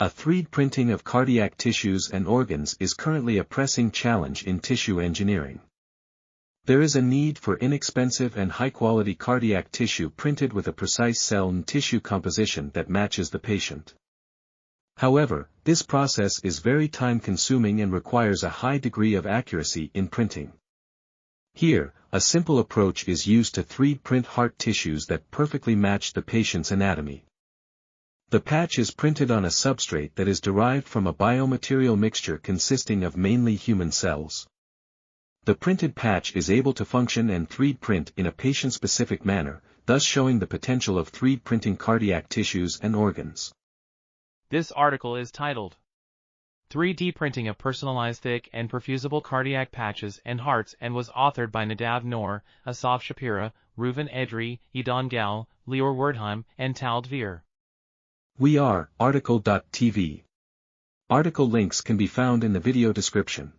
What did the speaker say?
A 3D printing of cardiac tissues and organs is currently a pressing challenge in tissue engineering. There is a need for inexpensive and high-quality cardiac tissue printed with a precise cell and tissue composition that matches the patient. However, this process is very time-consuming and requires a high degree of accuracy in printing. Here, a simple approach is used to 3D print heart tissues that perfectly match the patient's anatomy. The patch is printed on a substrate that is derived from a biomaterial mixture consisting of mainly human cells. The printed patch is able to function and 3D print in a patient-specific manner, thus showing the potential of 3D printing cardiac tissues and organs. This article is titled 3D Printing of Personalized Thick and Perfusable Cardiac Patches and Hearts and was authored by Nadav Noor, Assaf Shapira, Reuven Edri, Idan Lior Wertheim, and Dvir. We are article.tv. Article links can be found in the video description.